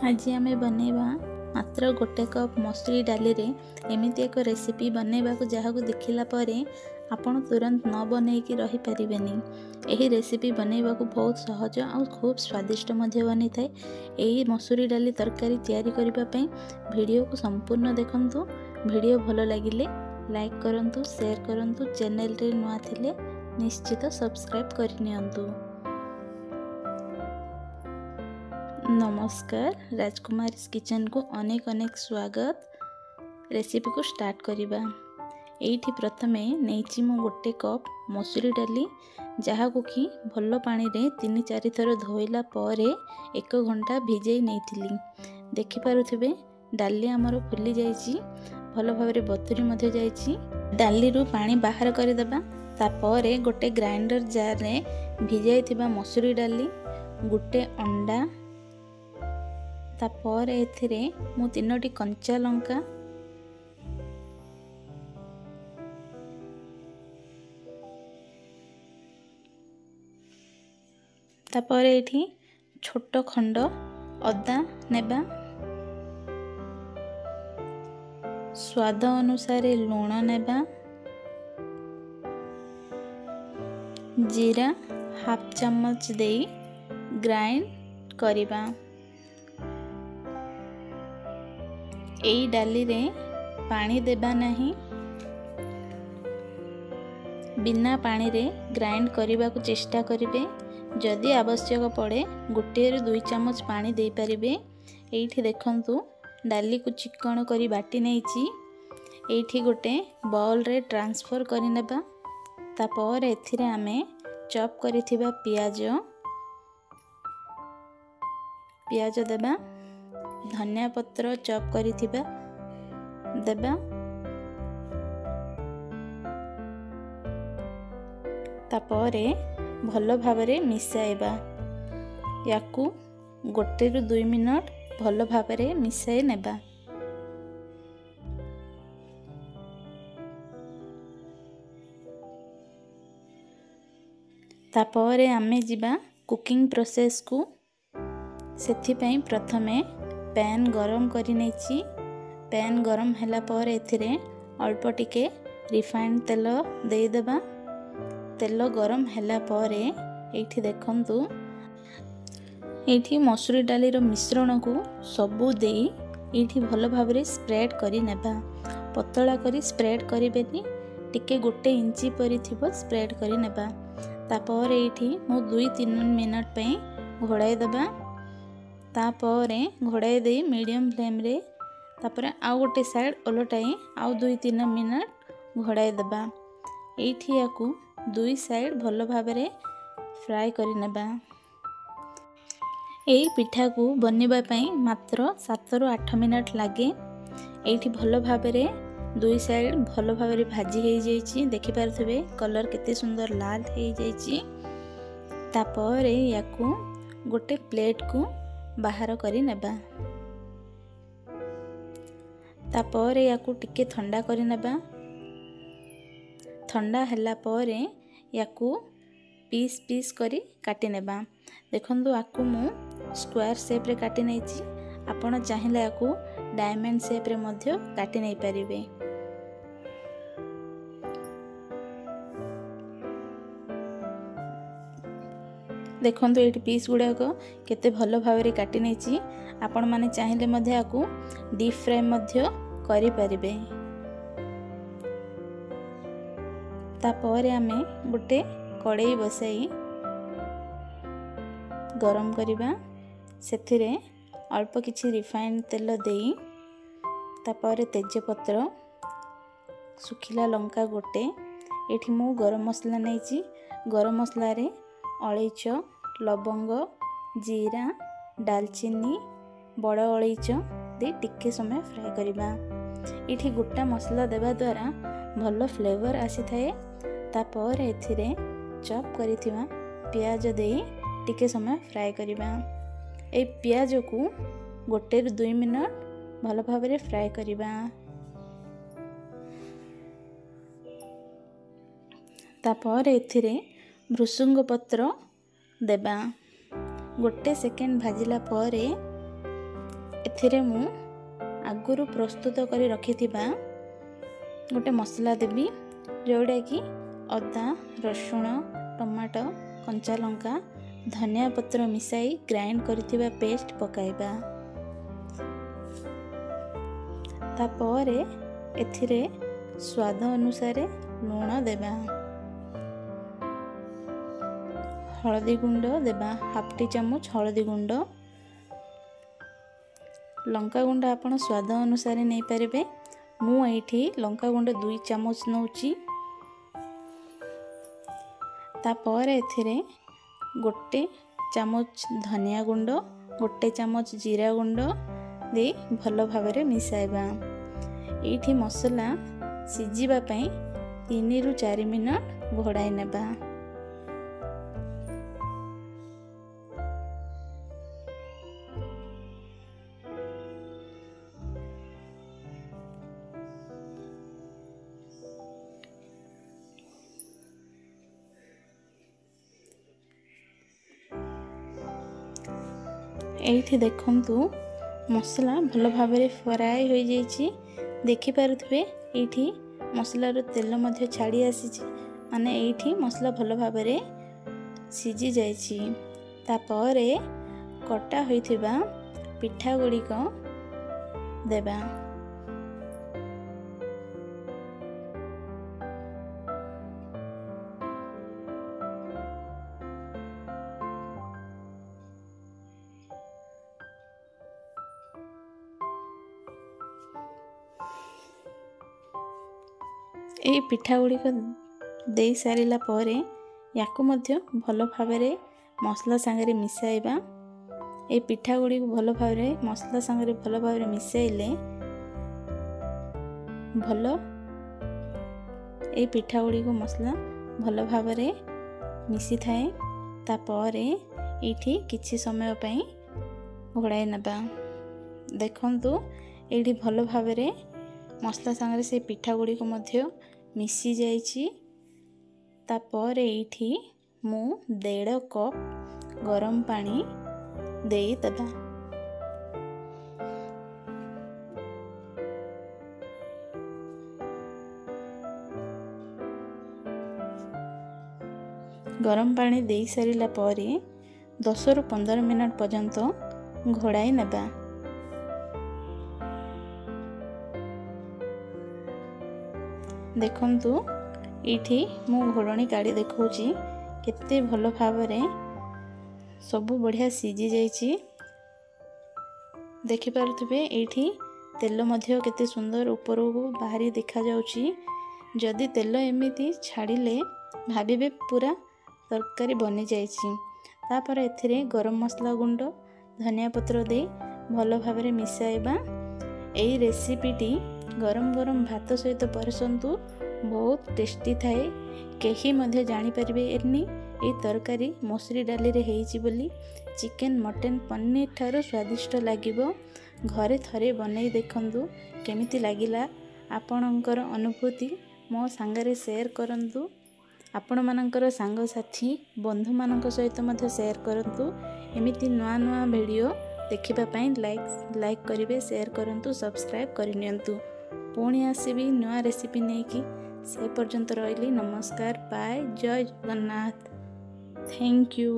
आज आमे बनैबा मात्र गोटे कप मसूरी डाली रे एमिति एक रेसिपी बनैबा को जहाँ को देखिला परे आपण तुरंत न बनैकी रही परिबेनी। एही रेसिपी बनैबा को बहुत सहज और खूब स्वादिष्ट मध्य बनी थाए। एही मसूरी डाली तरकारी तैयारी करिबा पई वीडियो को संपूर्ण देखंतु। वीडियो भलो लागिले लाइक करंतु, शेयर करंतु, चैनल रे नुआ थिले निश्चित सब्सक्राइब करि नियंतु। नमस्कार, राजकुमारीज किचन को अनेक अनेक स्वागत। रेसिपी को स्टार्ट करिबा। एठी प्रथमे नेइची मु गोटे कप मसूरी डाली जहाँ को कि भलो पानी रे 3-4 थर धोइला परे 1 घंटा भिजै नेइथिली। देखि पारुथिबे डाली हमर फुली जाईची, भलो भाबरे बतुरी मध्ये जाईची। डाली रु पानी बाहर करि देबा। तापरे गोटे ग्राइंडर जार रे भिजाई थिबा मसूरी डाली, गोटे अंडा, तापर एथिरे मु 3टी कंचा लंका, तापर एठी छोट खंड अदा नेबा, स्वाद अनुसार लूण नेबा, जीरा हाफ चम्मच देई ग्राइंड करिबा। एई डाली रे पानी देबा नहीं, बिना पानी रे ग्राइंड करिबा को चेष्टा करिबे। जदि आवश्यक पड़े 1-2 चम्मच पानी दे पारिबे। एठी देखंतु डाली को चिकन करी बाटी नेइची। एठी गोटे बाउल रे ट्रांसफर करि नेबा। तापर एथिरे आमे चॉप करिथिबा पियाज देबा, धनिया पत्र चॉप करिथिबा देबा, तापरे भलो भाबरे मिसाइबा। याकू 1-2 मिनट भलो भाबरे मिसाइ नेबा। तापरे आमे जिबा कुकिंग प्रोसेस को। सेथि पई प्रथमे पैन गरम करि नेछि। पैन गरम हैला पर एथिरे अल्प टिके रिफाइंड तेल देई देबा। तेल गरम हैला पर एठी देखंतु एठी मसूरी डाली रो मिश्रण को सबु देई एठी भलो भाबरे स्प्रेड करि नेबा। पतला करी स्प्रेड करिबेनी, टिके 1 इंची परि थिबो स्प्रेड करि नेबा। तापर एठी मु 2-3 मिनट पई घोड़ाई देबा। तापरे घोड़ाई दे मीडियम फ्लेम रे तापर आउ गोटे साइड ओलटाई आउ 2-3 मिनट घोड़ाई देबा। एठी याकू 2 साइड भलो भाबरे फ्राई करि नेबा। एई पिठा को बनिबा पई मात्र 7-8 मिनट लागे। एठी भलो भाबरे 2 साइड भलो भाबरे भाजी हे जाईची। देखि पारथबे कलर केते सुंदर लाल हे जाईची। तापर याकू गोटे प्लेट को बाहर करि नेबा। तापर याकू टिके ठंडा करि नेबा। ठंडा हैला परे याकू पीस पीस करी काटि नेबा। देखंतु आकू मु स्क्वायर शेप रे काटि नेछि। आपण चाहिले याकू डायमंड शेप रे मध्य काटि नै परिबे। देखंतु एटी पीस गुडा को केते भलो भाबरे काटि नेछि। आपण माने चाहिले मध्ये आकू डीप फ्राई मध्ये करि परिबे। तापर आमे गोटे कड़ाई बसाई गरम करिबा। सेथिरे अल्प किछि रिफाइंड तेल देई, तापर तेज पत्र, सुखिला लंका गोटे, एठी मु गरम मसला नेछि। गरम मसला रे अलैच, लवंग, जीरा, दालचीनी, बड़ अलैच दे टिके समय फ्राई करिबा। एठी गोटा मसला देबा द्वारा भलो फ्लेवर आसी थाए। तापर एथिरे चॉप करिथिबा पियाज देई टिके समय फ्राई करिबा। ए पियाज को 1-2 मिनट भलो भाबरे फ्राई करिबा। तापर एथिरे भृसुंग पत्र देबा। 1 सेकेंड भाजिला परे एथिरे मु आगुरु प्रस्तुत करी रखिथिबा गोटे मसला देबी जोड़ा कि अदा रसुण टमाटो कंचा लंका धनिया पत्र मिसाई ग्राइंड करथिबा पेस्ट पकाइबा। तापरे एथिरे स्वाद अनुसार लूण देबा, हलदी गुंड देबा हाफ टी चामच हलदी गुंड, लंका गुंड आपण स्वाद अनुसार नहीं पारिबे। मु एठी लंका गुंड 2 चामच नौची। तापर एथिरे गोटे चामच धनिया गुंड गोटे चामच जीरा गुंड दे भल भाव मिसाइबा। एठी मसला सिझिबा पई 3 रु 4 मिनट घोड़ाई नेबा। एठी देखंतु मसला भल भाव फ्राए हो जाइए। देखिपे ये मसलार तेल मध्य छाड़ी आसी माने ये मसला भल भाव सिझी जाइए। तापर कटा होइथिबा पिठा गुड़िक देबा। यही पिठा गुड़िक दे सारिला परे याकु मध्य भल भाव मसला सांगरे मिसाइबा। ए पिठा गुड़ी भल भाव मसला सांगरे भल भाव मिसाइले भल ए पिठा गुड़ी को मसला भल भाव मिसी थाए। तापर ये किछि समय पई घोड़ाई नबा। देखंतु ये भल भाव मसला सांगरे से पिठा गुड़ी को मध्य मिसी जाइछि। तापर एठी मु 1.5 कप गरम पानी देई दबा। गरम पानी देई सारिला परे 10 रु 15 मिनट पर्यंत घोड़ाई नेबा। देखंतु इठी मु घोड़नी काढ़ी देखौची केते भल भाव सबु बढ़िया सिझी जाइछि। देखि पारुथिबे एठी तेल मध्य केते सुंदर ऊपर को बाहरी देखा जाउछि। जदि तेल एमिति छाड़िले भाबिबे पूरा तरकारी बनी जाइछि। तापर एथिरे गरम मसला गुंड धनिया पत्र दे भल भाव मिसाइबा। एई रेसिपीटी गरम गरम भात सहित परसंतु बहुत टेस्टी थाए। केही मध्य जानि परिबे एनी ए तरकारी मसूरी डाली रे हेइछि बोली। चिकेन मटन पनीर ठारो स्वादिष्ट लागिबो। घरे थरे बनै देखंतु केमिति लागिला। आपणकर अनुभूति मो सांगरे शेयर करंतु। आपण मानकर सांग साथी बंधु मानक सहित मध्य शेयर करंतु। एमिति नुआ नुआ वीडियो देखिबा पई लाइक करिवे शेयर करंतु सब्सक्राइब करिनियंतु। पुणी आसीबी नुआ रेसिपी नेकी। से पर्यंत रहिली नमस्कार बाय जय जगन्नाथ। Thank you.